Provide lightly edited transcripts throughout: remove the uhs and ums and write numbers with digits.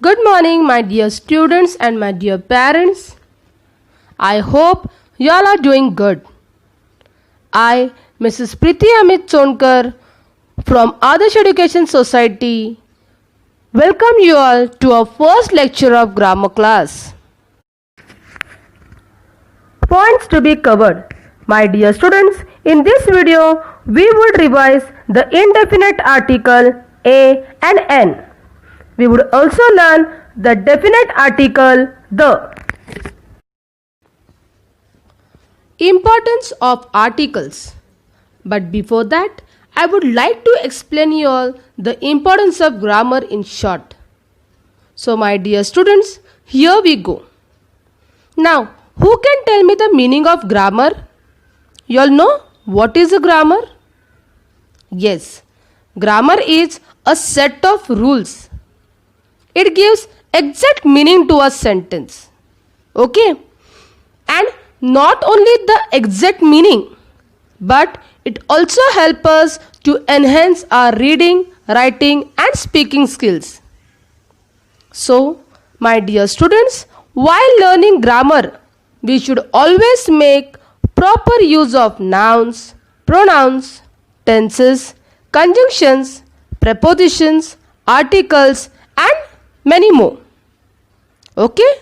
Good morning, my dear students and my dear parents. I hope you all are doing good. I, Mrs. Priti Amit Sonkar from Adarsh Education Society, welcome you all to our first lecture of grammar class. Points to be covered. My dear students, in this video, we would revise the indefinite article a and n. We would also learn the definite article the. Importance of articles. But before that, I would like to explain you all the importance of grammar in short. So my dear students, here we go. Now, who can tell me the meaning of grammar? You all know what is a grammar? Yes, grammar is a set of rules. It gives exact meaning to a sentence. Okay? And not only the exact meaning, but it also helps us to enhance our reading, writing and speaking skills. So, my dear students, while learning grammar, we should always make proper use of nouns, pronouns, tenses, conjunctions, prepositions, articles and many more. Okay?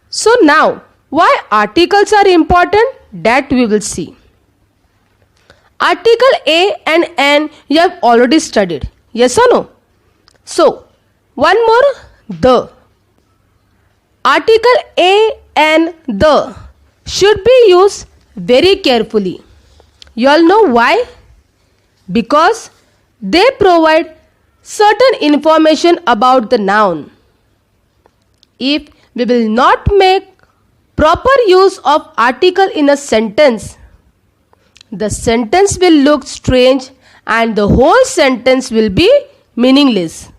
So now, why articles are important? That we will see. Article A and N you have already studied. Yes or no? So, one more, the. Article A and the should be used very carefully. You all know why? Because they provide certain information about the noun. If we will not make proper use of article in a sentence, the sentence will look strange and the whole sentence will be meaningless.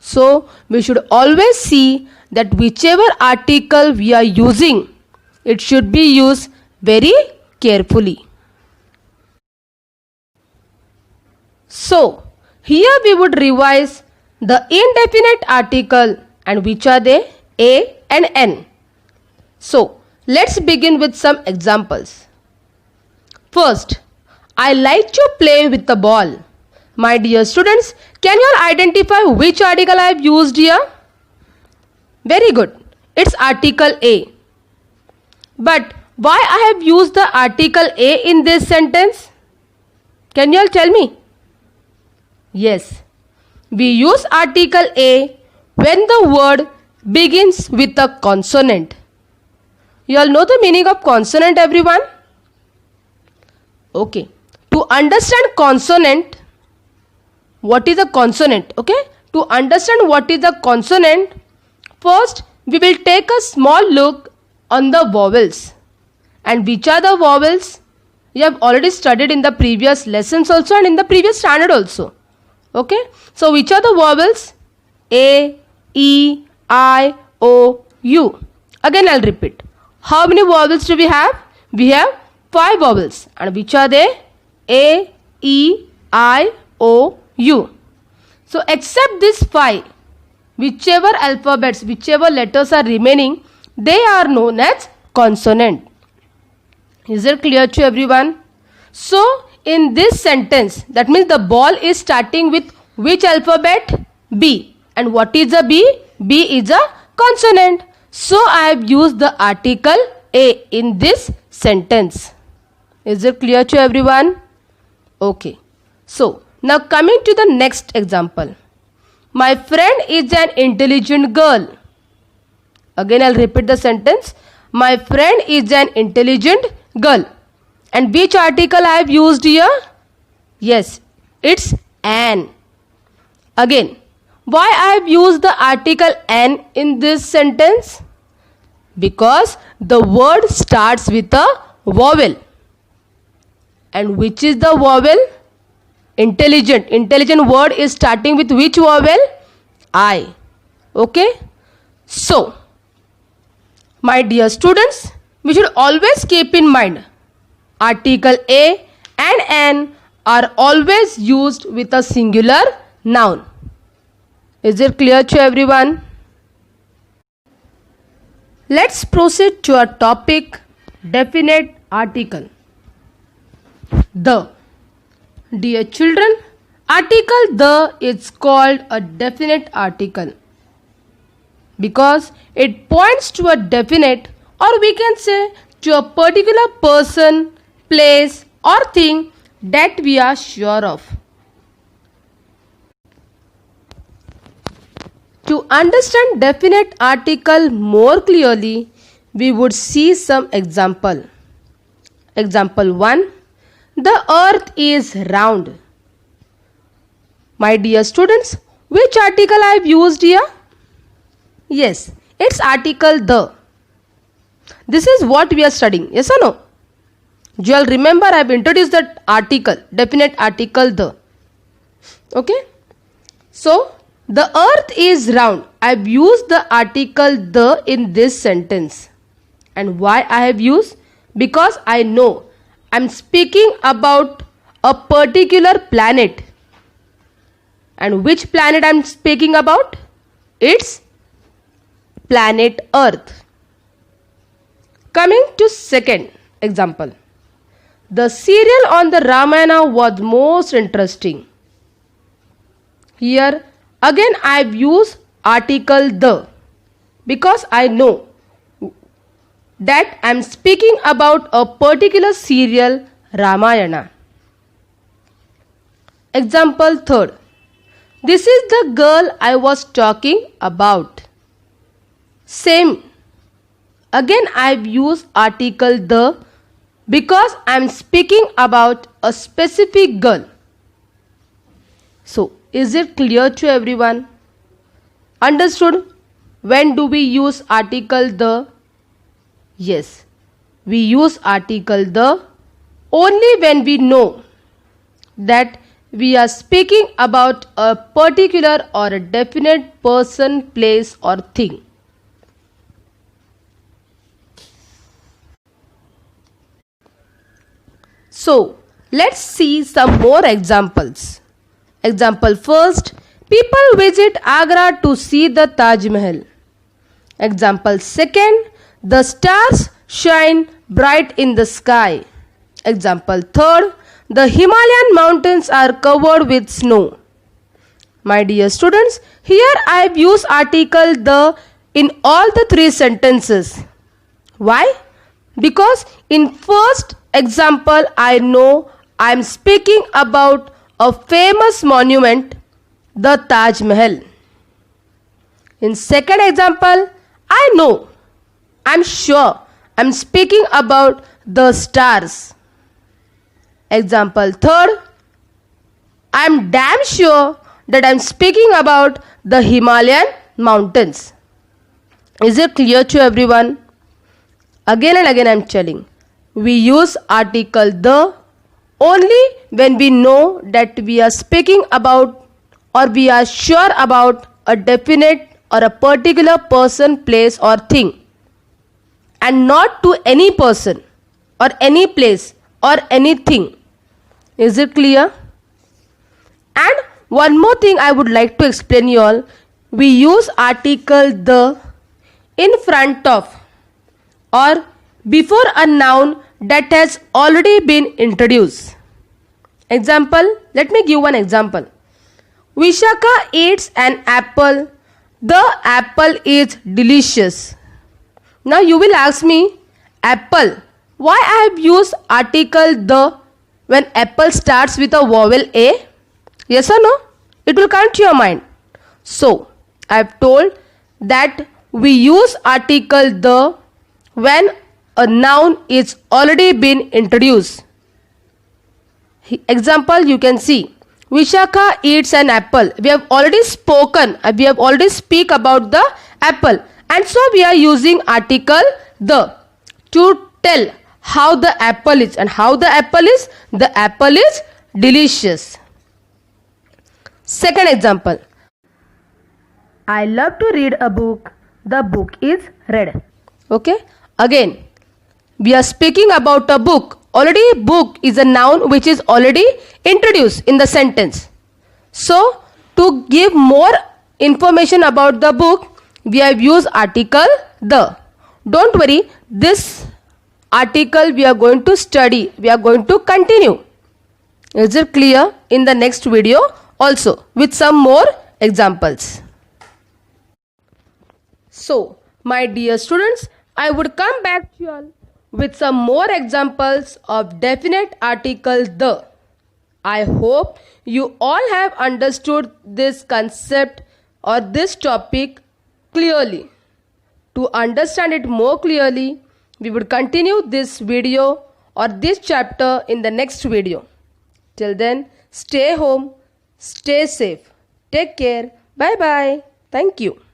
So, we should always see that whichever article we are using, it should be used very carefully. So, here we would revise the indefinite article and which are they? A and N. So, let's begin with some examples. First, I like to play with the ball. My dear students, can you all identify which article I have used here? Very good. It's article A. But why I have used the article A in this sentence? Can you all tell me? Yes, we use article A when the word begins with a consonant. You all know the meaning of consonant, everyone? Okay. To understand consonant, what is a consonant? Okay. To understand what is a consonant, first we will take a small look on the vowels. And which are the vowels? You have already studied in the previous lessons also and in the previous standard also. Okay. So, which are the vowels? A, E, I, O, U. Again, I'll repeat. How many vowels do we have? We have 5 vowels. And which are they? A, E, I, O, U. So, except these 5, whichever alphabets, whichever letters are remaining, they are known as consonant. Is it clear to everyone? So, in this sentence, that means the ball is starting with which alphabet? B. And what is a B? B is a consonant. So, I have used the article A in this sentence. Is it clear to everyone? Okay. So, now coming to the next example. My friend is an intelligent girl. Again, I'll repeat the sentence. My friend is an intelligent girl. And which article I have used here? Yes, it's an. Again, why I have used the article an in this sentence? Because the word starts with a vowel. And which is the vowel? Intelligent. Intelligent word is starting with which vowel? I. Okay? So, my dear students, we should always keep in mind article A and N are always used with a singular noun. Is it clear to everyone? Let's proceed to our topic, definite article. The. Dear children, article the is called a definite article because it points to a definite, or we can say to a particular person, place or thing that we are sure of. To understand definite article more clearly, we would see some example. Example 1. The earth is round. My dear students, which article I have used here? Yes, it's article the. This is what we are studying. Yes or no? You all remember I have introduced that article, definite article the. Okay? So, the earth is round. I have used the article the in this sentence. And why I have used? Because I know I am speaking about a particular planet. And which planet I am speaking about? It's planet Earth. Coming to second example. The serial on the Ramayana was most interesting. Here again I have used article the because I know that I am speaking about a particular serial Ramayana. Example third. This is the girl I was talking about. Same. Again I have used article the because I am speaking about a specific girl. So, is it clear to everyone? Understood? When do we use article the? Yes, we use article the only when we know that we are speaking about a particular or a definite person, place or thing. So, let's see some more examples. Example first, people visit Agra to see the Taj Mahal. Example second, the stars shine bright in the sky. Example third, the Himalayan mountains are covered with snow. My dear students, here I have used article the in all the three sentences. Why? Because in first example I know I am speaking about a famous monument, the Taj Mahal. In second example, I know, I am sure I am speaking about the stars. Example third, I am damn sure that I am speaking about the Himalayan mountains. Is it clear to everyone? Again and again I am telling, we use article the only when we know that we are speaking about or we are sure about a definite or a particular person, place or thing, and not to any person or any place or anything. Is it clear? And one more thing I would like to explain you all. We use article the in front of or before a noun that has already been introduced. Example, let me give one example. Vishaka eats an apple. The apple is delicious. Now you will ask me, apple, why I have used article the when apple starts with a vowel A? Yes or no? It will come to your mind. So, I have told that we use article the when a noun is already been introduced. Example, you can see Vishaka eats an apple. We have already spoken, we have already speak about the apple, and so we are using article the to tell how the apple is, and how the apple is. The apple is delicious. Second example, I love to read a book. The book is read. Okay, again we are speaking about a book. Already book is a noun which is already introduced in the sentence. So, to give more information about the book, we have used article the. Don't worry, this article we are going to study, we are going to continue. Is it clear? In the next video also with some more examples. So, my dear students, I would come back to you all with some more examples of definite article the. I hope you all have understood this concept or this topic clearly. To understand it more clearly, we would continue this video or this chapter in the next video. Till then, stay home, stay safe, take care, bye bye, thank you.